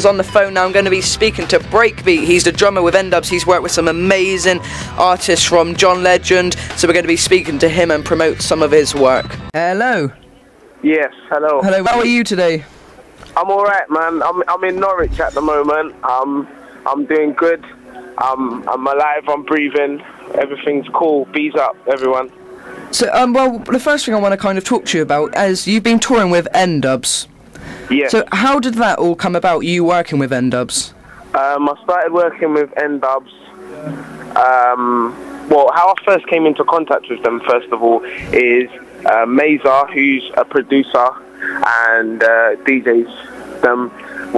On the phone now. I'm going to be speaking to Breakbeat. He's the drummer with N-Dubz. He's worked with some amazing artists from John Legend, so we're going to be speaking to him and promote some of his work. Hello. Yes, hello. Hello, how are you today? I'm alright, man. I'm in Norwich at the moment. I'm doing good. I'm alive, I'm breathing. Everything's cool. Bees up, everyone. So, well, the first thing I want to kind of talk to you about is you've been touring with N-Dubz. Yeah. So how did that all come about, you working with N-Dubz? I started working with N-Dubz. Well, how I first came into contact with them, first of all, is Meza, who's a producer and DJs them.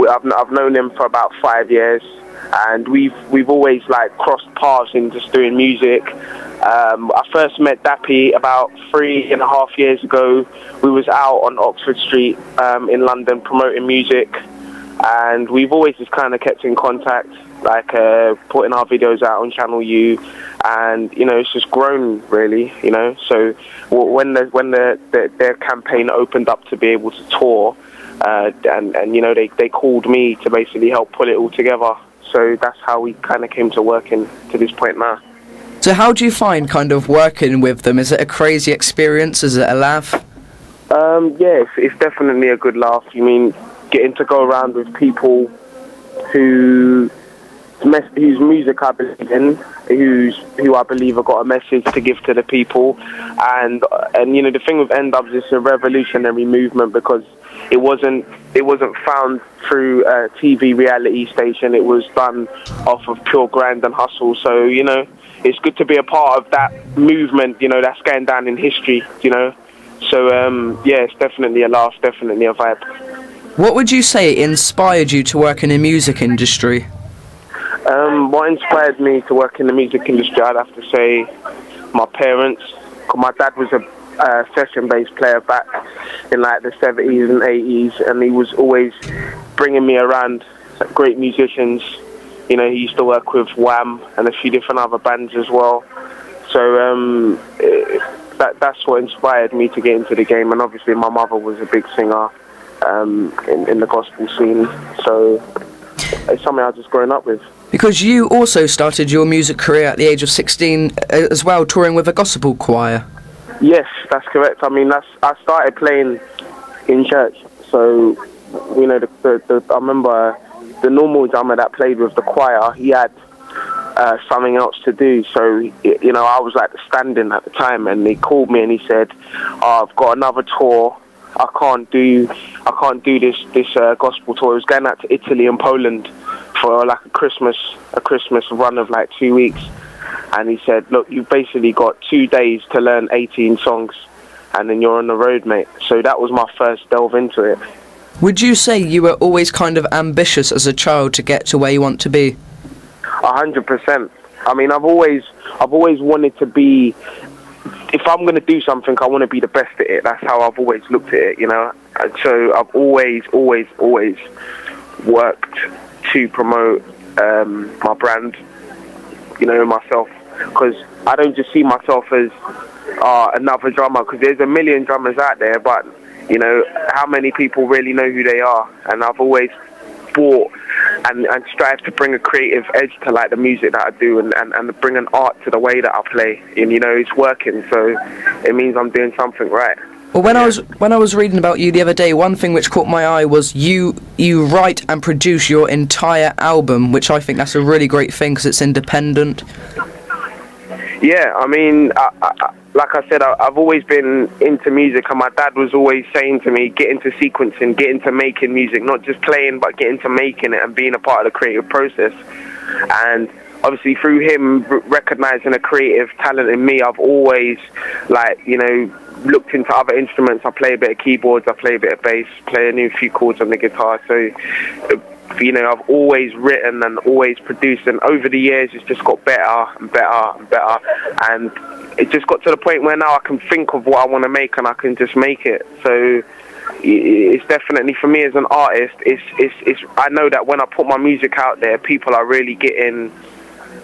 I've known him for about 5 years, and we've always like crossed paths in just doing music. I first met Dappy about 3.5 years ago. We was out on Oxford Street in London promoting music, and we've always just kind of kept in contact, like putting our videos out on Channel U, and you know, it's just grown really, you know. So when their campaign opened up to be able to tour, and you know, they called me to basically help put it all together. So that's how we kind of came to working to this point now. So how do you find kind of working with them? Is it a crazy experience? Is it a laugh? Yeah, it's definitely a good laugh. You mean getting to go around with people whose music I believe in, who I believe have got a message to give to the people, and you know, the thing with N-Dubz is a revolutionary movement because it wasn't found through a TV reality station. It was done off of pure grind and hustle. So you know, it's good to be a part of that movement, you know, that's going down in history, you know. So, yeah, it's definitely a laugh, definitely a vibe. What would you say inspired you to work in the music industry? What inspired me to work in the music industry, I'd have to say my parents. My dad was a session bass player back in like the 70s and 80s, and he was always bringing me around great musicians. You know, he used to work with Wham and a few different other bands as well. So that's what inspired me to get into the game. And obviously my mother was a big singer in the gospel scene. So it's something I've just grown up with. Because you also started your music career at the age of 16 as well, touring with a gospel choir. Yes, that's correct. I mean, I started playing in church. So, you know, I remember the normal drummer that played with the choir, he had something else to do. So, you know, I was like standing at the time, and he called me and he said, oh, I've got another tour. I can't do this gospel tour. It was going out to Italy and Poland for like a Christmas run of like 2 weeks. And he said, look, you've basically got 2 days to learn 18 songs, and then you're on the road, mate. So that was my first delve into it. Would you say you were always kind of ambitious as a child to get to where you want to be? 100%. I mean, I've always wanted to be, if I'm going to do something, I want to be the best at it. That's how I've always looked at it, you know. And so I've always worked to promote my brand, you know, myself. Because I don't just see myself as another drummer, because there's a million drummers out there, but you know, how many people really know who they are? And I've always fought and strive to bring a creative edge to like the music that I do, and bring an art to the way that I play. And you know, it's working, so it means I'm doing something right. Well, when I was reading about you the other day, one thing which caught my eye was you write and produce your entire album, which I think that's a really great thing because it's independent. Yeah, I mean, like I said, I've always been into music, and my dad was always saying to me, get into sequencing, get into making music, not just playing, but get into making it and being a part of the creative process. And obviously through him recognizing a creative talent in me, I've always, like, you know, looked into other instruments. I play a bit of keyboards, I play a bit of bass, play a new few chords on the guitar. So, you know, I've always written and always produced, and over the years it's just got better and better and better, and it just got to the point where now I can think of what I want to make and I can just make it. So it's definitely, for me as an artist, it's I know that when I put my music out there, people are really getting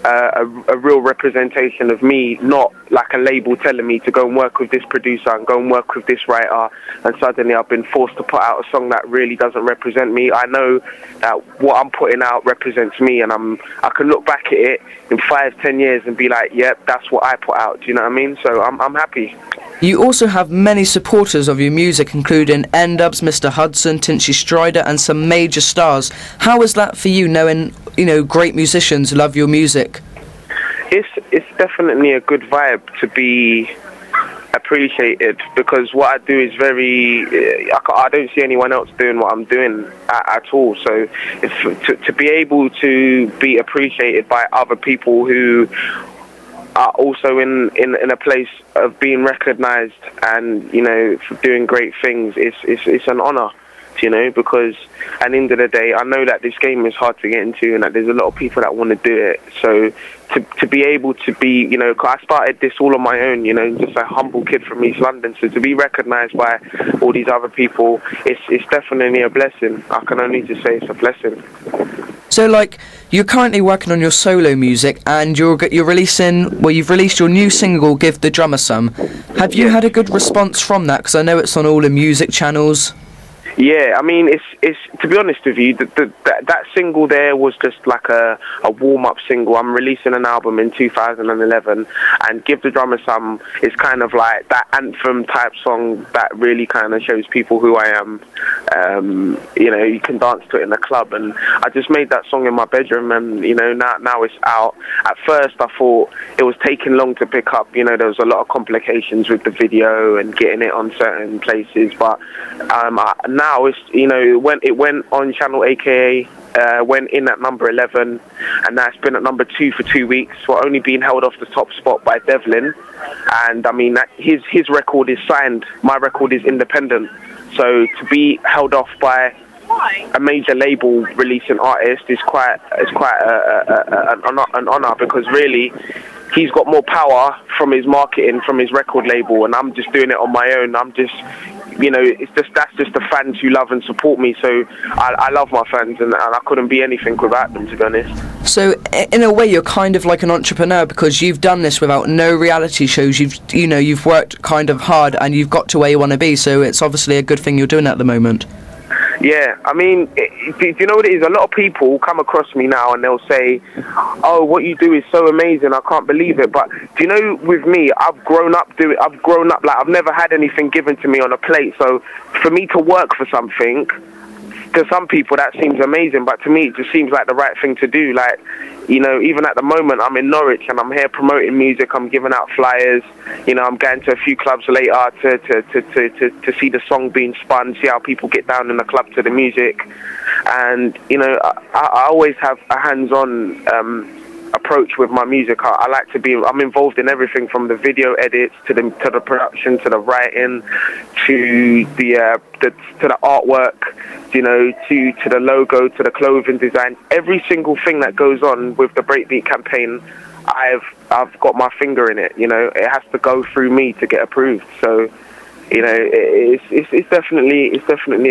a real representation of me, not like a label telling me to go and work with this producer and go and work with this writer, and suddenly I've been forced to put out a song that really doesn't represent me. I know that what I'm putting out represents me, and I can look back at it in 5-10 years and be like, yep, that's what I put out. Do you know what I mean? So I'm happy. You also have many supporters of your music, including N-Dubz, Mr. Hudson, Tinchy Strider, and some major stars. How is that for you, knowing, you know, great musicians love your music? It's definitely a good vibe to be appreciated, because what I do is I don't see anyone else doing what I'm doing at all. So to be able to be appreciated by other people who are also in a place of being recognised and, you know, for doing great things, it's an honour, you know, because at the end of the day, I know that this game is hard to get into and that there's a lot of people that want to do it. So to be able to be, you know, 'cause I started this all on my own, you know, just a humble kid from East London. So to be recognised by all these other people, it's definitely a blessing. I can only just say it's a blessing. So, like, you're currently working on your solo music, and you're releasing, well, you've released your new single, Give the Drummer Some. Have you had a good response from that? Because I know it's on all the music channels. Yeah, I mean, it's to be honest with you, that single there was just like a warm-up single. I'm releasing an album in 2011, and Give the Drummer Some is kind of like that anthem type song that really kind of shows people who I am. You know, you can dance to it in the club, and I just made that song in my bedroom, and, you know, now it's out. At first I thought it was taking long to pick up, you know, there was a lot of complications with the video and getting it on certain places, but now it's, you know, it went on channel AKA, went in at number 11, and now it's been at number 2 for 2 weeks. We're only being held off the top spot by Devlin, and I mean that his record is signed, my record is independent. So to be held off by a major label releasing artist is quite an honour, because really he's got more power from his marketing, from his record label, and I'm just doing it on my own. I'm just, you know, that's just the fans who love and support me. So I love my fans, and I couldn't be anything without them, to be honest. So in a way, you're kind of like an entrepreneur, because you've done this without no reality shows. You've worked kind of hard, and you've got to where you want to be. So it's obviously a good thing you're doing at the moment. Yeah, I mean, do you know what it is? A lot of people come across me now and they'll say, "Oh, what you do is so amazing, I can't believe it." But do you know, with me, I've grown up like I've never had anything given to me on a plate. So for me to work for something, to some people that seems amazing, but to me it just seems like the right thing to do. Like, you know, even at the moment I'm in Norwich and I'm here promoting music, I'm giving out flyers, you know, I'm going to a few clubs later to see the song being spun, see how people get down in the club to the music. And, you know, I always have a hands-on approach with my music. I like to be, I'm involved in everything from the video edits to the production, to the writing, to the artwork, you know, to the logo, to the clothing design. Every single thing that goes on with the Breakbeat campaign, I've got my finger in it. You know, it has to go through me to get approved. So, you know, it's definitely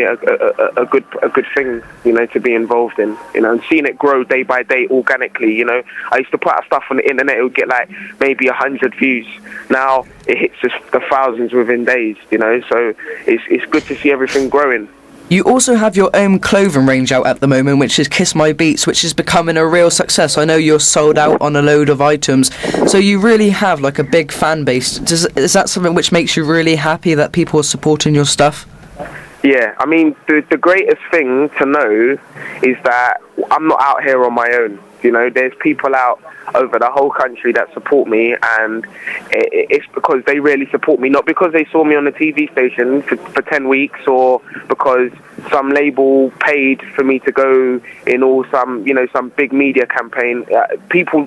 a good thing, you know, to be involved in, you know, and seeing it grow day by day organically. You know, I used to put out stuff on the internet, it would get like maybe 100 views. Now it hits the thousands within days, you know. So it's good to see everything growing. You also have your own clothing range out at the moment, which is Kiss My Beats, which is becoming a real success. I know you're sold out on a load of items, so you really have like a big fan base. Is that something which makes you really happy that people are supporting your stuff? Yeah, I mean, the greatest thing to know is that I'm not out here on my own. You know, there's people out over the whole country that support me, and it's because they really support me, not because they saw me on the TV station for 10 weeks, or because some label paid for me to go in, or some big media campaign. People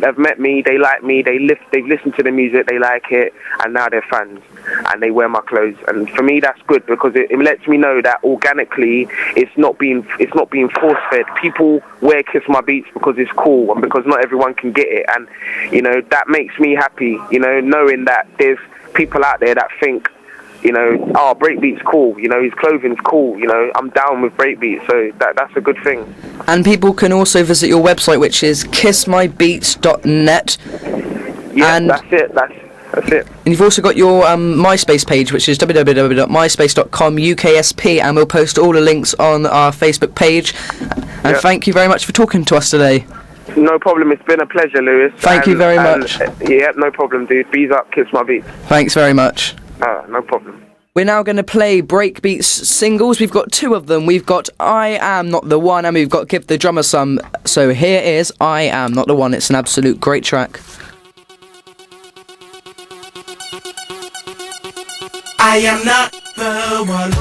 have met me, they like me, they've listened to the music, they like it, and now they're fans and they wear my clothes. And for me, that's good, because it lets me know that organically it's not being force fed. People wear Kiss My Beats because it's cool and because not everyone can get it, and you know, that makes me happy, you know, knowing that there's people out there that think you know, oh, Breakbeat's cool, you know, his clothing's cool, you know, I'm down with Breakbeat, so that's a good thing. And people can also visit your website, which is kissmybeats.net. Yeah, and that's it. That's it. And you've also got your MySpace page, which is www.myspace.com UKSP, and we'll post all the links on our Facebook page. And thank you very much for talking to us today. No problem. It's been a pleasure, Lewis. Thank you very much. Yeah, no problem, dude. Bees up, kiss my beats. Thanks very much. No problem. We're now going to play Breakbeat's singles. We've got two of them. We've got I Am Not The One, and we've got Give the Drummer Some. So here is I Am Not The One. It's an absolute great track. I am not the one.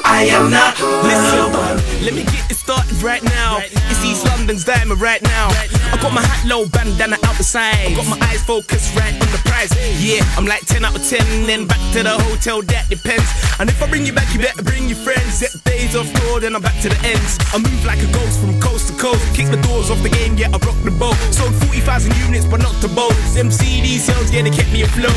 I am not the one. Let me get it started right now. It's East London's diamond right now. I got my hat low, bandana out the side. Got my eyes focused right on the prize. Yeah, I'm like 10 out of 10. Then back to the hotel, that depends. And if I bring you back, you better bring your friends. Get days off tour, then I'm back to the ends. I move like a ghost from coast to coast. Kick the doors off the game, yeah, I rock the boat. Sold 40,000 units, but not to boast. Them CD sales, yeah, they kept me afloat.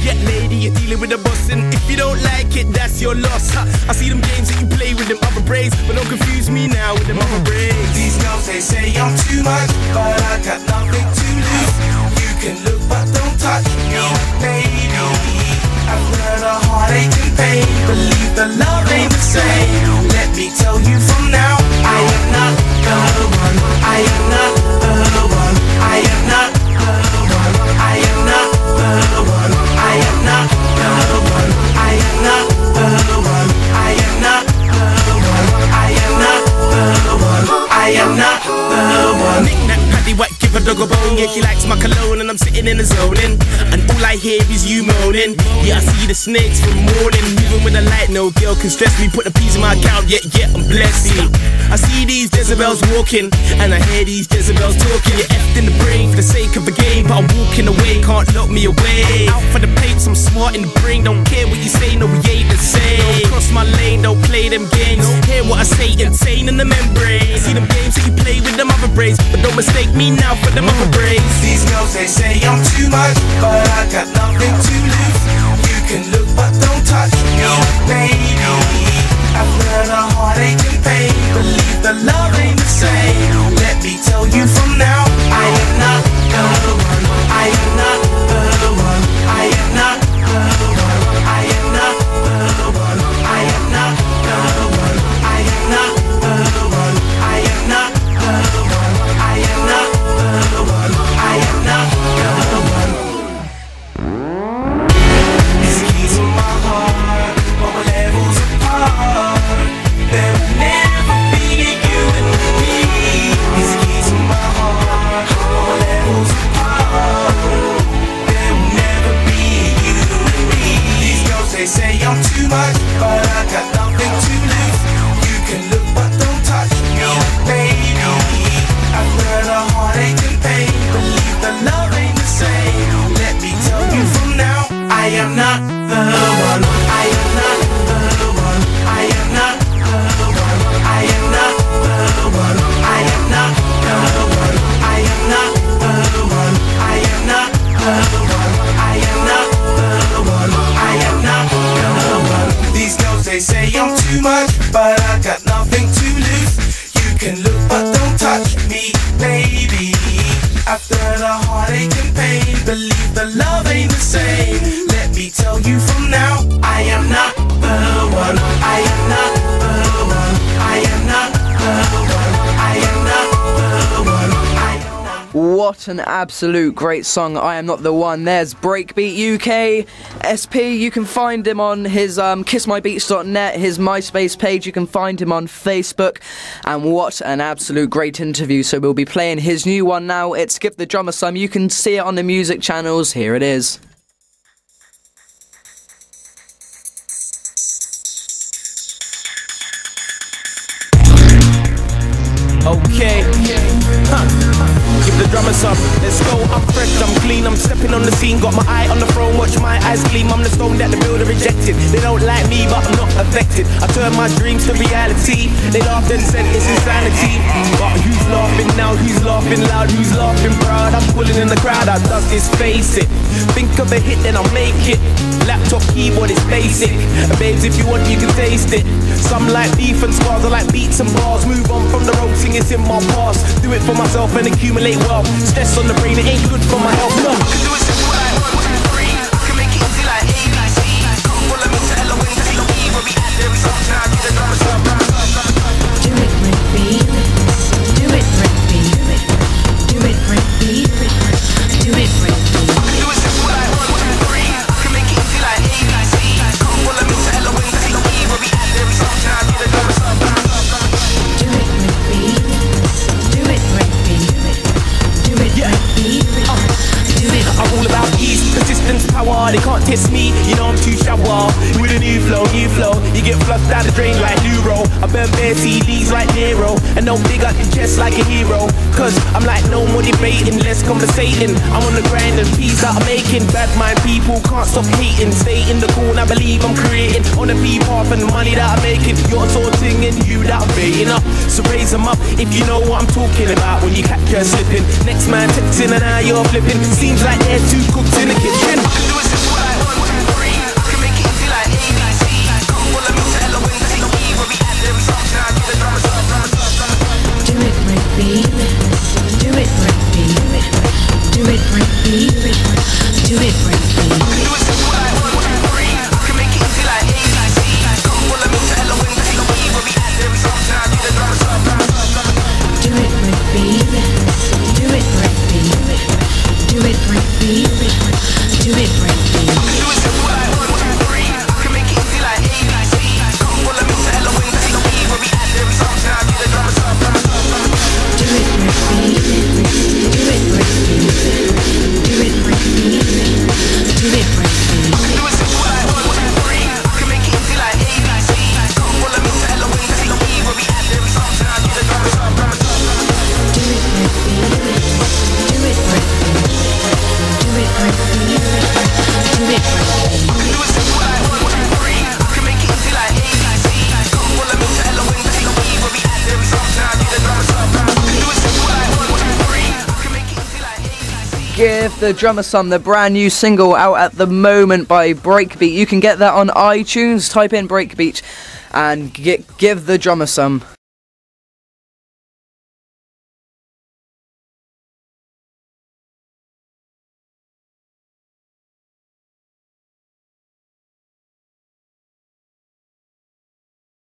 Yeah, lady, you're dealing with a boss, and if you don't like it, that's your loss. I see them games that you play with them other braids, but don't confuse me now with them other braids. These girls, they say I'm too much, but I got nothing to lose. You can look, but don't touch me, baby. I've learned a heartache and pain. Believe the love ain't the same. Let me tell you from now, I am not the one. I am not the one. I am not the one. I am not the one. I am not the one. I am not the one. I am not the one. I am not the one. I am not the one. Knick-knack, paddywhack, give a dog a bone. Yeah, she likes my cologne and I'm sitting in the zoning. And all I hear is you moaning. Yeah, I see the snakes from morning. Moving with the light, no girl can stress me. Put the peas in my account, yeah, I'm blessed. I see these Jezebels walking, and I hear these Jezebels talking. You're effed in the brain for the sake of the game, but I'm walking away, can't lock me away. Out for the papes, I'm smart in the brain. Don't care what you say, no, we ain't the same. Don't cross my lane, don't play them games. Hear what I say, insane in the membrane. See them games that you play with them other braids, but don't mistake me now for them other braids. These girls, they say I'm too much, but I got nothing to lose. You can look, but don't touch me, baby. I've learned a heartache and pain. Believe the love ain't the same. Let me tell you from now, I am not the one. I am not the one. I am not the one. I am not the one. I am not the one. I am not the one. I am not the one. I am not the one. I am not the one. It's keys in my heart, but we're levels apart. There will never be you and me. It's keys in my heart, but we're levels apart. There will never be you and me. These girls, they say I'm too much, but I got nothing to lose. You can look, but don't touch me, baby. I've learned a heartache and pain. Believe the love ain't the same. Let me tell you from now, I am not the one. I am not the one. I am not the one. I am not the one. I am not the one. I am not the one. I am not the one. I am not the one. I am not the one. These girls, they say I'm too much, but I got nothing to lose. You can look, but don't touch me, baby. After the heartache and pain, believe the love ain't the same. Let me tell you from now, I am not the one. I am not the one. I am not the one. I am not the one. I am not. What an absolute great song, I Am Not The One. There's Breakbeat UKSP. You can find him on his kissmybeats.net, his MySpace page. You can find him on Facebook. And what an absolute great interview. So we'll be playing his new one now. It's Give the Drummer Some. You can see it on the music channels. Here it is. Okay, give the drummer some. Let's go, I'm fresh, I'm clean, I'm stepping on the scene. Got my eye on the throne, watch my eyes gleam. I'm the stone that the builder rejected. They don't like me, but I'm not affected. I turn my dreams to reality. They laughed and said it's insanity. But who's laughing now? Who's laughing loud? Who's laughing proud? I'm pulling in the crowd, I does this, face it. Think of a hit, then I'll make it. Laptop keyboard is basic. Babes, if you want, you can taste it. Some like beef and scars, I like beats and bars. Move on from the road, sing it's in my past. Do it for myself and accumulate wealth. Stress on the brain, it ain't good for my health, no. Can do it simple like 1, 2, 3. Can make it easy like ABC. Come follow me to L-O-N, T-O-E. Where we at, there is something I do the drama sub. Do it, Breakbeat. Do it, Breakbeat. Do it, Breakbeat. Do it, Breakbeat. Do it simple like 1, 2, 3. Can make it easy like ABC. Come follow me to L-O-N, T-O-E. Where we at, there is something I do the drama sub. Do it, Breakbeat. Do it, Breakbeat. Do it, Breakbeat. Do it. I'm all about ease, persistence, power. They can't test me, you know I'm too shower. With a new flow, you get flushed down the drain like Neuro. I burn bare CDs like Nero, and don't big up your chest like a hero. Cause I'm like no more debating, less conversating. I'm on the grind and peace that I'm making. Bad mind people can't stop hating. Stay in the corner, I believe I'm creating. On the beat path and the money that I'm making. You're sorting and you that I'm baiting up. So raise them up if you know what I'm talking about. When you catch her slipping, next man texting and now you're flipping. Seems like they're two cooks in the kitchen. Do it simple like 1, 2, 3. Can make it easy like ABC. Come follow me to L-O-N, T-O-E. Where we at, there is something I do the drama sub. Do it, Breakbeat. Do it, Breakbeat. Do it, Breakbeat. Do it, Breakbeat. Do it simple like 1, 2, 3. Can make it easy like ABC. Come follow me to L-O-N, T-O-E. Where we at, there is something I do the drama sub. Do it, Breakbeat. Do it, Breakbeat. Do it, Breakbeat. Do it, Breakbeat. Do it simple like 1, 2, 3. Can make it easy like ABC. Come follow me to L-O-N, T-O-E. Where we at, there is something I do the drama sub. Do it, Breakbeat. Do it, Breakbeat. Do it, Breakbeat. Do it, Breakbeat. Do it simple like 1, 2, 3. Can make it easy like ABC. Come follow me to L-O-N, T-O-E. Where we at, there is something I do the drama sub. Do it, Breakbeat. Do it, Breakbeat. Do it, Breakbeat. Do it, Breakbeat. Do it simple like 1, 2, 3. Can make it easy like ABC. Come follow me to L-O-N, T-O-E. Where we at, there is something I do the drama sub. Do it simple like 1, 2, 3. Can make it easy like ABC. Give the Drummer Some, the brand new single out at the moment by Breakbeat. You can get that on iTunes. Type in Breakbeat and give the Drummer Some.